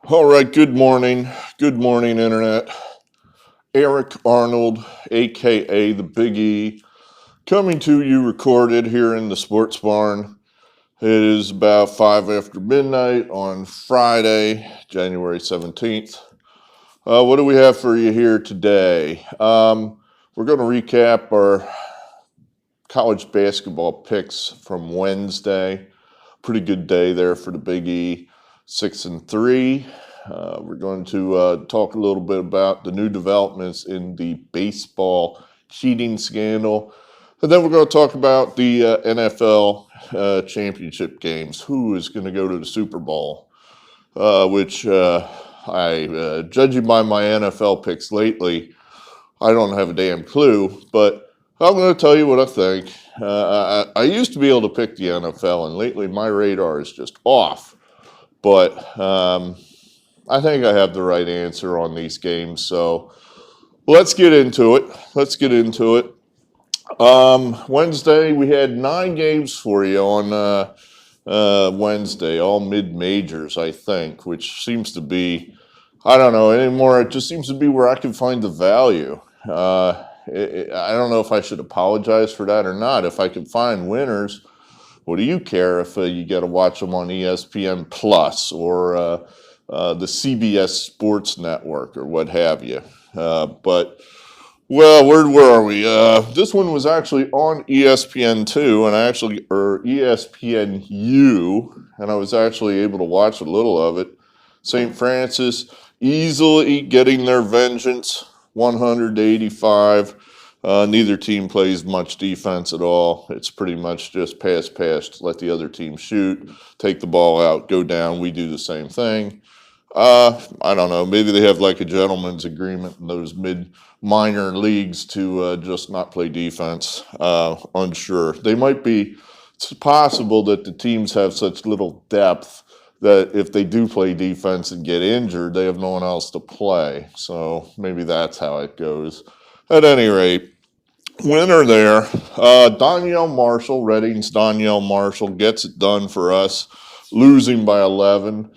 All right, good morning. Good morning, Internet. Eric Arnold, aka the Big E, coming to you recorded here in the Sports Barn. It is about 5 after midnight on Friday, January 17th. What do we have for you here today? We're going to recap our college basketball picks from Wednesday. Pretty good day there for the Big E, 6-3. We're going to talk a little bit about the new developments in the baseball cheating scandal. And then we're going to talk about the NFL championship games. Who is going to go to the Super Bowl? Which judging by my NFL picks lately, I don't have a damn clue. But I'm going to tell you what I think. I used to be able to pick the NFL, and lately my radar is just off. But I think I have the right answer on these games. So let's get into it. Wednesday, we had 9 games for you on Wednesday, all mid-majors, I think, which seems to be, I don't know anymore. It just seems to be where I can find the value. I don't know if I should apologize for that or not. If I can find winners, what do you care if you got to watch them on ESPN Plus or the CBS Sports Network or what have you? Well, where are we? This one was actually on ESPN2 or ESPNU, and I was actually able to watch a little of it. St. Francis easily getting their vengeance, 100-85. Neither team plays much defense at all. It's pretty much just pass, let the other team shoot, take the ball out, go down. We do the same thing. I don't know. Maybe they have like a gentleman's agreement in those minor leagues to just not play defense. Unsure. It's possible that the teams have such little depth that if they do play defense and get injured, they have no one else to play. So maybe that's how it goes. At any rate, winner there. Donyell Marshall, Reading's Donyell Marshall gets it done for us, losing by 11.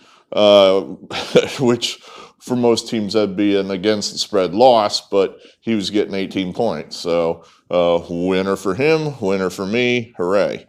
Which for most teams that'd be an against the spread loss, but he was getting 18 points. So winner for him, winner for me, hooray.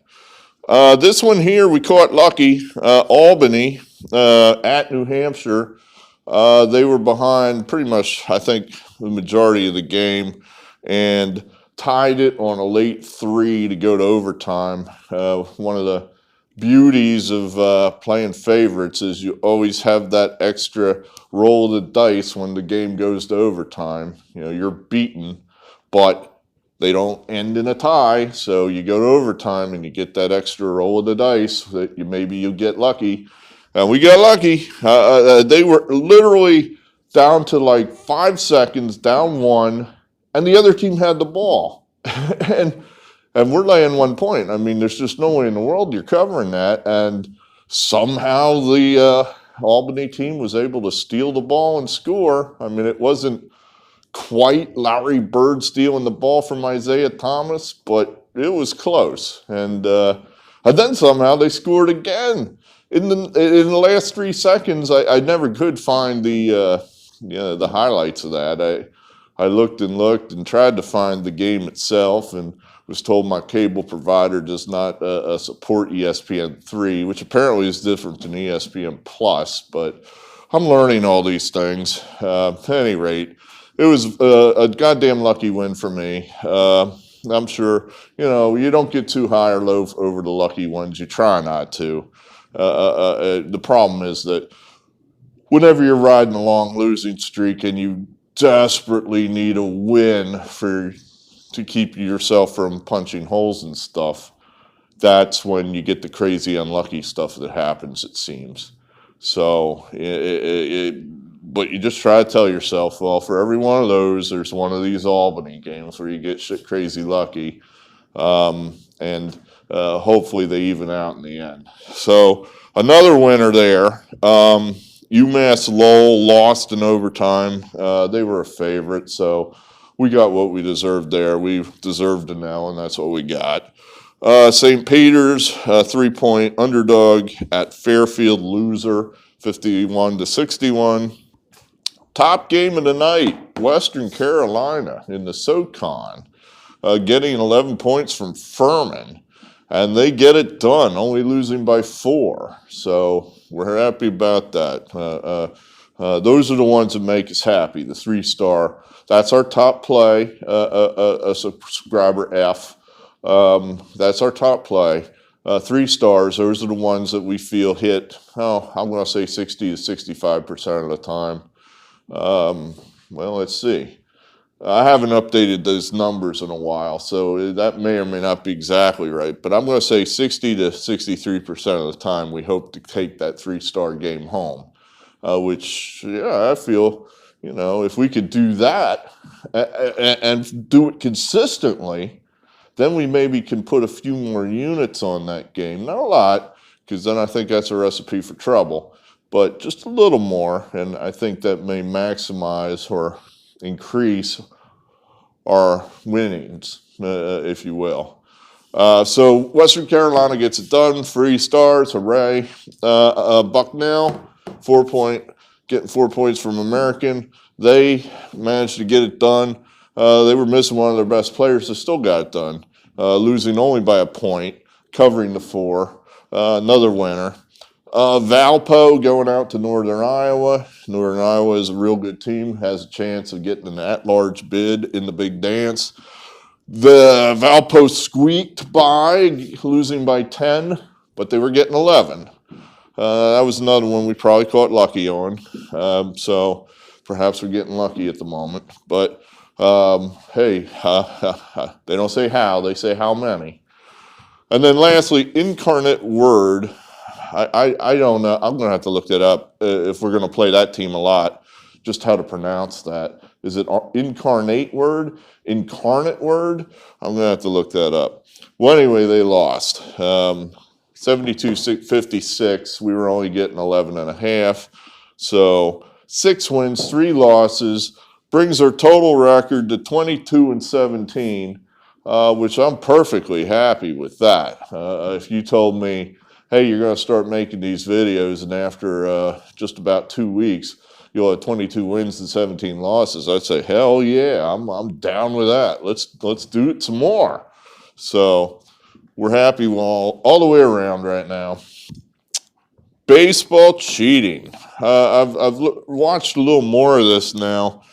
This one here, we caught lucky. Albany at New Hampshire. They were behind pretty much, I think, the majority of the game and tied it on a late 3 to go to overtime. One of the beauties of playing favorites is you always have that extra roll of the dice when the game goes to overtime. You know, you're beaten, but they don't end in a tie, so you go to overtime and you get that extra roll of the dice that maybe you get lucky. And we got lucky. They were literally down to like 5 seconds, down 1, and the other team had the ball. And we're laying 1 point. I mean, there's just no way in the world you're covering that. And somehow the Albany team was able to steal the ball and score. I mean, it wasn't quite Larry Bird stealing the ball from Isaiah Thomas, but it was close. And then somehow they scored again. In the last 3 seconds, I never could find the highlights of that. I looked and tried to find the game itself and was told my cable provider does not support ESPN3, which apparently is different than ESPN Plus, but I'm learning all these things. At any rate, it was a goddamn lucky win for me. I'm sure, you don't get too high or low over the lucky ones. You try not to. The problem is that whenever you're riding a long losing streak and you desperately need a win to keep yourself from punching holes and stuff, that's when you get the crazy unlucky stuff that happens, it seems. So, but you just try to tell yourself, well, for every one of those, there's one of these Albany games where you get shit crazy lucky, and hopefully they even out in the end. So another winner there. UMass Lowell lost in overtime. They were a favorite, so we got what we deserved there. We deserved an L, and that's what we got. St. Peter's, 3-point underdog at Fairfield, loser, 51-61. Top game of the night, Western Carolina in the SoCon, getting 11 points from Furman. And they get it done, only losing by 4. So we're happy about that. Those are the ones that make us happy, the 3-star. That's our top play, a subscriber F. That's our top play. 3 stars, those are the ones that we feel hit, I'm going to say 60 to 65% of the time. Well, let's see. I haven't updated those numbers in a while, so that may or may not be exactly right. But I'm going to say 60 to 63% of the time we hope to take that 3-star game home, which, yeah, I feel, if we could do that and do it consistently, then we maybe can put a few more units on that game. Not a lot, because then I think that's a recipe for trouble, but just a little more, and I think that may maximize or increase our winnings, if you will. So Western Carolina gets it done, 3 stars, hooray. Bucknell, getting 4 points from American. They managed to get it done. They were missing one of their best players. They still got it done, losing only by a point, covering the 4. Another winner. Valpo going out to Northern Iowa. Northern Iowa is a real good team, has a chance of getting an at-large bid in the big dance. The Valpo squeaked by, losing by 10, but they were getting 11. That was another one we probably caught lucky on. So perhaps we're getting lucky at the moment. But hey, they don't say how, they say how many. And then lastly, Incarnate Word. I don't know. I'm going to have to look that up if we're going to play that team a lot, just how to pronounce that. Is it Incarnate Word? Incarnate Word? I'm going to have to look that up. Well, anyway, they lost. 72-56. We were only getting 11.5. So 6 wins, 3 losses, brings our total record to 22-17, which I'm perfectly happy with that. If you told me, hey, you're going to start making these videos, and after just about 2 weeks, you'll have 22 wins and 17 losses, I'd say, hell yeah, I'm down with that. Let's do it some more. So we're happy all the way around right now. Baseball cheating. I've watched a little more of this now.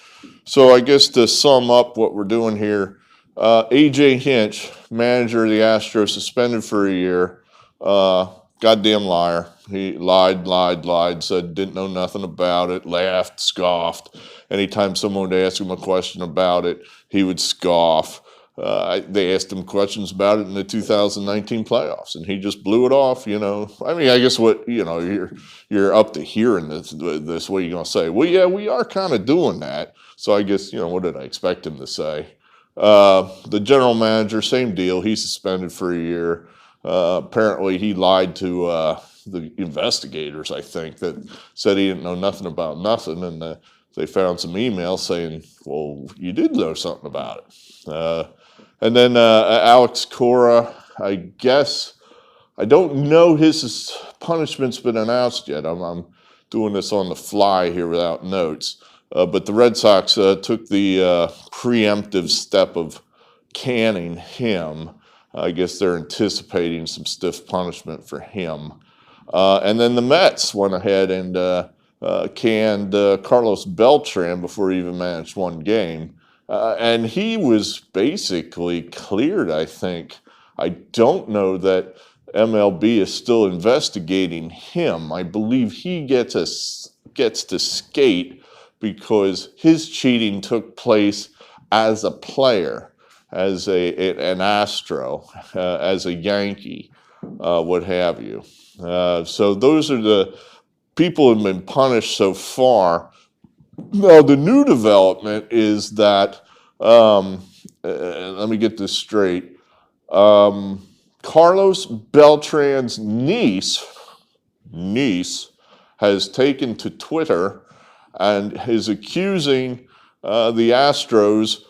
So I guess to sum up what we're doing here, A.J. Hinch, manager of the Astros, suspended for a year. Goddamn liar. He lied, said didn't know nothing about it, laughed, scoffed. Anytime someone would ask him a question about it, he would scoff. They asked him questions about it in the 2019 playoffs, and he just blew it off. I mean, I guess what you're up to hearing this. What are you gonna say? Well, yeah, we are kind of doing that. So I guess what did I expect him to say? The general manager, same deal. He's suspended for a year. Apparently, he lied to the investigators, I think, that said he didn't know nothing about nothing, and they found some emails saying, well, you did know something about it. And then Alex Cora, I guess, I don't know his punishment's been announced yet. I'm doing this on the fly here without notes. But the Red Sox took the preemptive step of canning him. I guess they're anticipating some stiff punishment for him. And then the Mets went ahead and canned Carlos Beltran before he even managed one game. And he was basically cleared, I think. I don't know that MLB is still investigating him. I believe he gets to skate because his cheating took place as a player, as an Astro, as a Yankee, what have you. So those are the people who have been punished so far. Now, the new development is that, let me get this straight, Carlos Beltran's niece has taken to Twitter and is accusing the Astros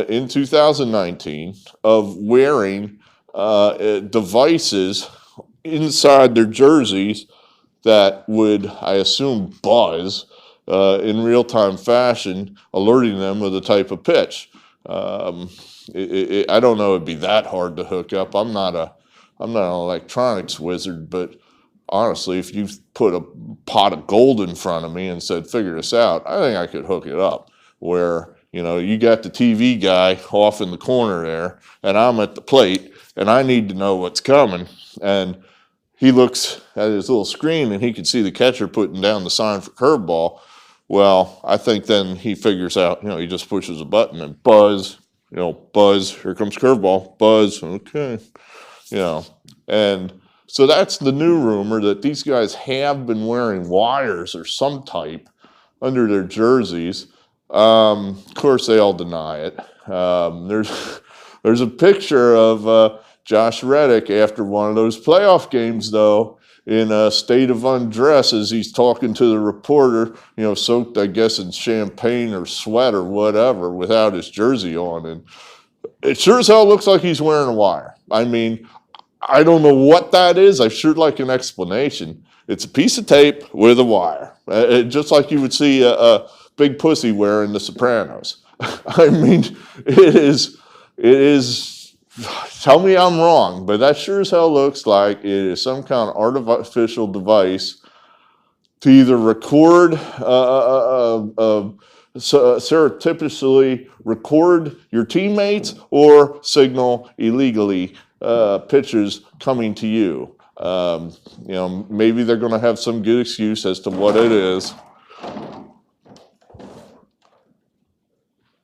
in 2019 of wearing devices inside their jerseys that would, I assume, buzz in real-time fashion, alerting them of the type of pitch. I don't know it'd be that hard to hook up. I'm not an electronics wizard, but honestly, if you put a pot of gold in front of me and said, figure this out, I think I could hook it up where, you got the TV guy off in the corner there, and I'm at the plate, and I need to know what's coming. And he looks at his little screen, and he can see the catcher putting down the sign for curveball. Well, I think then he figures out, he just pushes a button and buzz, buzz, here comes curveball, buzz, okay, and so that's the new rumor, that these guys have been wearing wires or some type under their jerseys. Of course, they all deny it. There's a picture of Josh Reddick after one of those playoff games, though, in a state of undress as he's talking to the reporter, soaked, I guess, in champagne or sweat or whatever, without his jersey on. And it sure as hell looks like he's wearing a wire. I mean, I don't know what that is. I sure like an explanation. It's a piece of tape with a wire, just like you would see a big pussy wearing The Sopranos. I mean, it is, tell me I'm wrong, but that sure as hell looks like it is some kind of artificial device to either record, surreptitiously record your teammates or signal illegally pitches coming to you. Maybe they're going to have some good excuse as to what it is.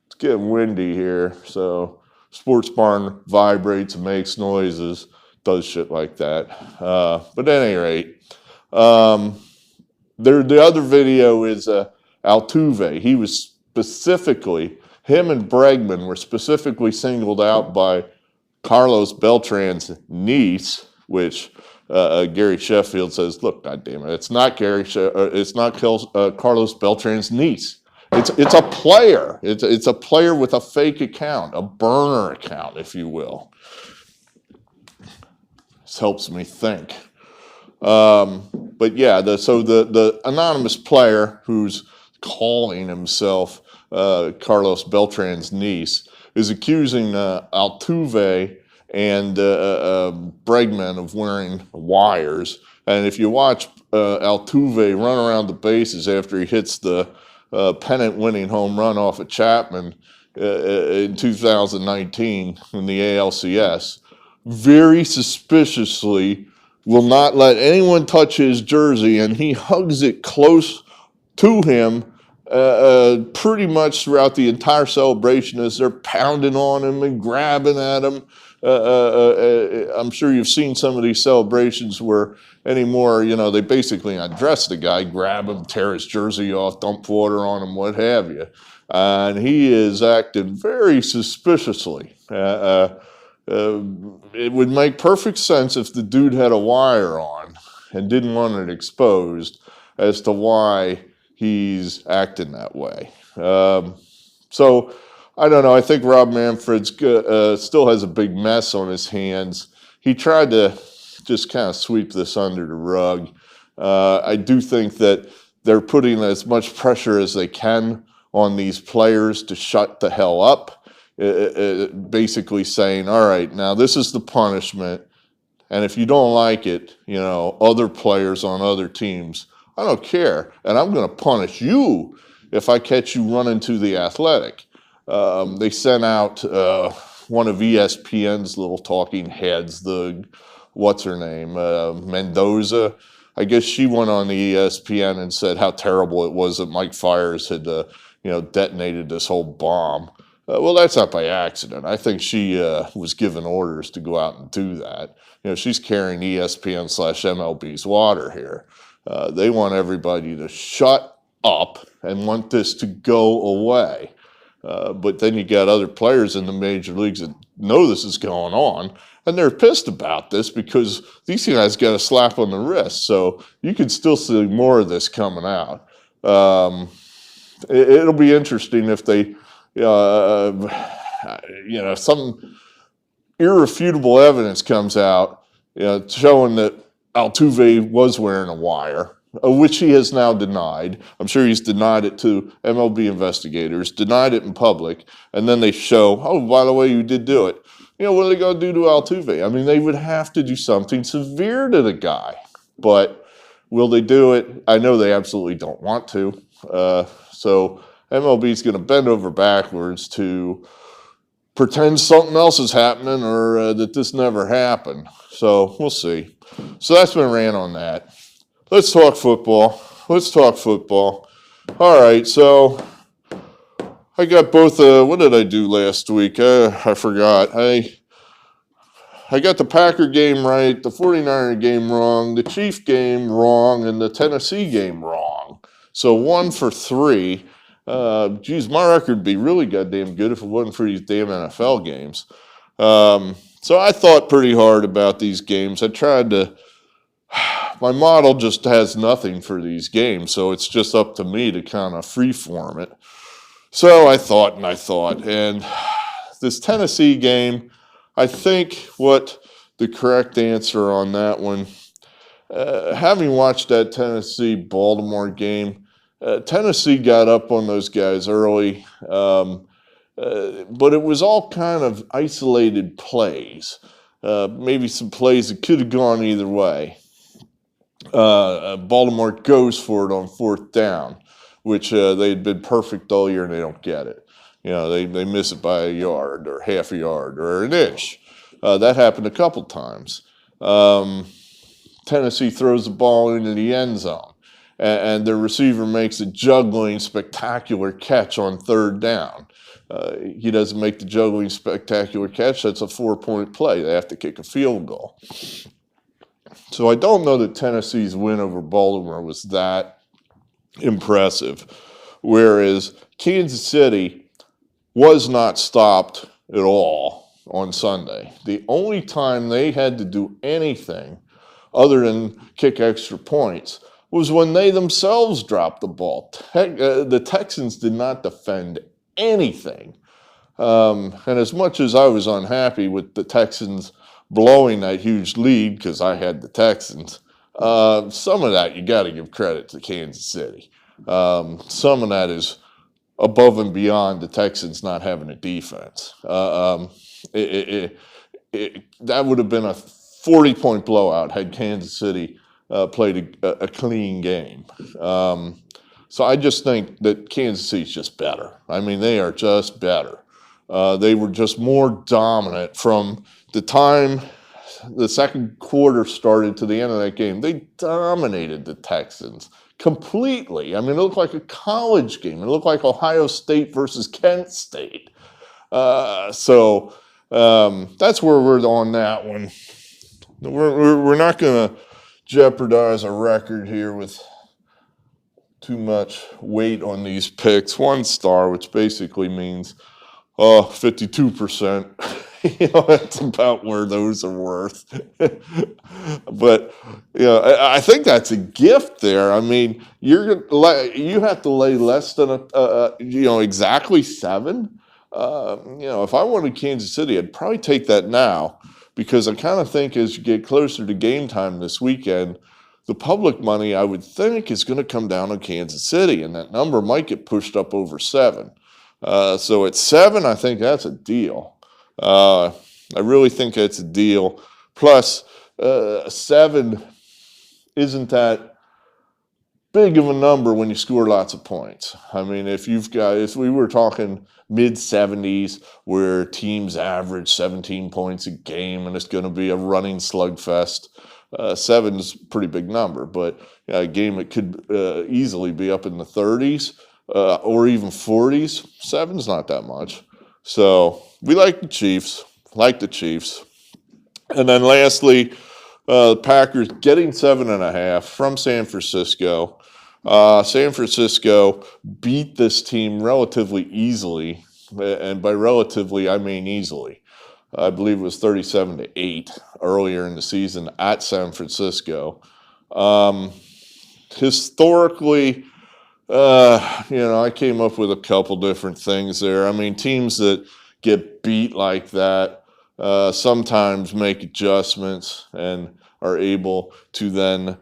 It's getting windy here, so sports barn vibrates and makes noises, does shit like that. But at any rate, the other video is Altuve. He was specifically, him and Bregman were specifically singled out by Carlos Beltran's niece, which Gary Sheffield says, look, goddamn it, it's not Carlos Beltran's niece. It's a player. It's a player with a fake account, a burner account, if you will. This helps me think. But yeah, the anonymous player who's calling himself Carlos Beltran's niece is accusing Altuve and Bregman of wearing wires. And if you watch Altuve run around the bases after he hits the pennant-winning home run off of Chapman in 2019 in the ALCS, very suspiciously will not let anyone touch his jersey, and he hugs it close to him pretty much throughout the entire celebration as they're pounding on him and grabbing at him. I'm sure you've seen some of these celebrations where anymore, they basically undress the guy, grab him, tear his jersey off, dump water on him, what have you. And he is acting very suspiciously. It would make perfect sense if the dude had a wire on and didn't want it exposed as to why he's acting that way. So I don't know. I think Rob Manfred still has a big mess on his hands. He tried to just kind of sweep this under the rug. I do think that they're putting as much pressure as they can on these players to shut the hell up. Basically saying, all right, now this is the punishment, and if you don't like it, other players on other teams, I don't care, and I'm going to punish you if I catch you running to the Athletic. They sent out one of ESPN's little talking heads, what's her name, Mendoza. I guess she went on the ESPN and said how terrible it was that Mike Fiers had, detonated this whole bomb. Well, that's not by accident. I think she was given orders to go out and do that. She's carrying ESPN/MLB's water here. They want everybody to shut up and want this to go away. But then you got other players in the major leagues that know this is going on, and they're pissed about this because these guys got a slap on the wrist. So you could still see more of this coming out. It'll be interesting if they... irrefutable evidence comes out, showing that Altuve was wearing a wire, which he has now denied. I'm sure he's denied it to MLB investigators, denied it in public, and then they show, oh, by the way, you did do it. What are they going to do to Altuve? I mean, they would have to do something severe to the guy, but will they do it? I know they absolutely don't want to. So MLB is going to bend over backwards to pretend something else is happening or that this never happened. So we'll see. So that's been ran on that. Let's talk football. All right, so I got both. What did I do last week? I forgot. I got the Packer game right, the 49er game wrong, the Chief game wrong, and the Tennessee game wrong. So 1 for 3. My record would be really goddamn good if it wasn't for these damn NFL games. So I thought pretty hard about these games. I tried to. My model just has nothing for these games, so it's just up to me to kind of freeform it. So I thought, and this Tennessee game, I think what the correct answer on that one, having watched that Tennessee-Baltimore game, Tennessee got up on those guys early, but it was all kind of isolated plays, maybe some plays that could have gone either way. Baltimore goes for it on 4th down, which they had been perfect all year and they don't get it. They miss it by a yard or half a yard or an inch. That happened a couple times. Tennessee throws the ball into the end zone, and their receiver makes a juggling, spectacular catch on 3rd down. He doesn't make the juggling, spectacular catch. That's a 4-point play. They have to kick a field goal. So I don't know that Tennessee's win over Baltimore was that impressive, whereas Kansas City was not stopped at all on Sunday. The only time they had to do anything other than kick extra points was when they themselves dropped the ball. The Texans did not defend anything. And as much as I was unhappy with the Texans blowing that huge lead because I had the Texans, some of that you got to give credit to Kansas City. Some of that is above and beyond the Texans not having a defense. That would have been a 40-point blowout had Kansas City played a clean game. So I just think that Kansas City's just better. I mean, they are just better. They were just more dominant from the time the second quarter started to the end of that game. They dominated the Texans completely. I mean, it looked like a college game. It looked like Ohio State versus Kent State. So that's where we're on that one. We're not going to jeopardize a record here with too much weight on these picks. 1 star, which basically means 52%. That's about where those are worth. But I think that's a gift there. I mean, you have to lay less than exactly 7. If I wanted Kansas City, I'd probably take that now, because I kind of think as you get closer to game time this weekend, the public money, I would think, is going to come down on Kansas City, and that number might get pushed up over 7. So at 7, I think that's a deal. I really think that's a deal. Plus, 7 isn't that big of a number when you score lots of points. I mean, if we were talking mid-70s where teams average 17 points a game and it's going to be a running slugfest, 7's a pretty big number. But a game that could easily be up in the 30s or even 40s, 7's not that much. So we like the Chiefs. And then lastly, the Packers getting 7.5 from San Francisco. San Francisco beat this team relatively easily, and by relatively, I mean easily. I believe it was 37-8 earlier in the season at San Francisco. Historically, I came up with a couple different things there. I mean, teams that get beat like that, sometimes make adjustments and are able to then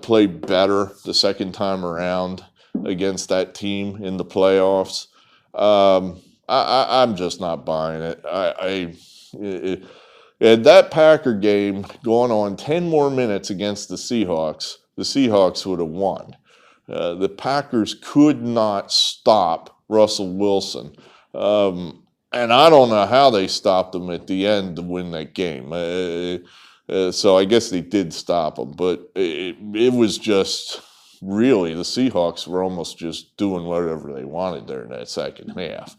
play better the second time around against that team in the playoffs. I'm just not buying it. And that Packer game going on 10 more minutes against the Seahawks would have won. The Packers could not stop Russell Wilson. And I don't know how they stopped him at the end to win that game. So I guess they did stop him, but it was just really the Seahawks were almost just doing whatever they wanted there in that second half.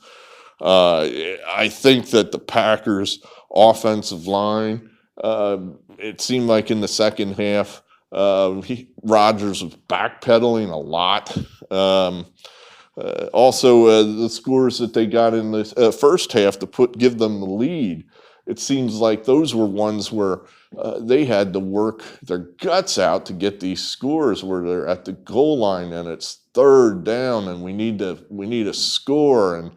I think that the Packers' offensive line, it seemed like in the second half, Rodgers was backpedaling a lot. Also, the scores that they got in the first half to give them the lead, it seems like those were ones where they had to work their guts out to get these scores where they're at the goal line and it's third down and we need a score, and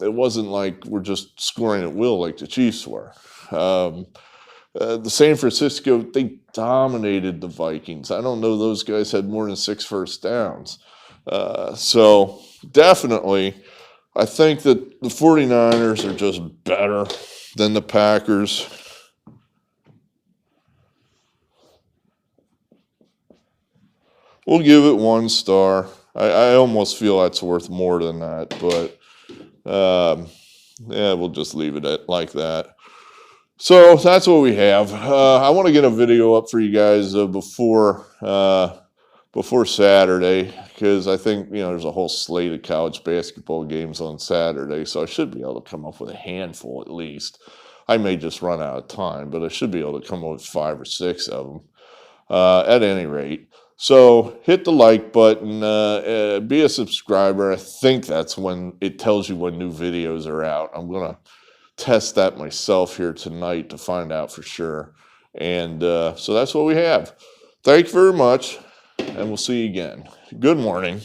it wasn't like we're just scoring at will like the Chiefs were. The San Francisco, they dominated the Vikings. I don't know those guys had more than 6 first downs. So definitely, I think that the 49ers are just better than the Packers. We'll give it 1 star. I almost feel that's worth more than that, but yeah, we'll just leave it like that. So that's what we have. I want to get a video up for you guys before Saturday, because I think there's a whole slate of college basketball games on Saturday, so I should be able to come up with a handful at least. I may just run out of time, but I should be able to come up with 5 or 6 of them at any rate. So hit the like button, be a subscriber. I think that's when it tells you when new videos are out. I'm going to test that myself here tonight to find out for sure. And so that's what we have. Thank you very much, and we'll see you again. Good morning.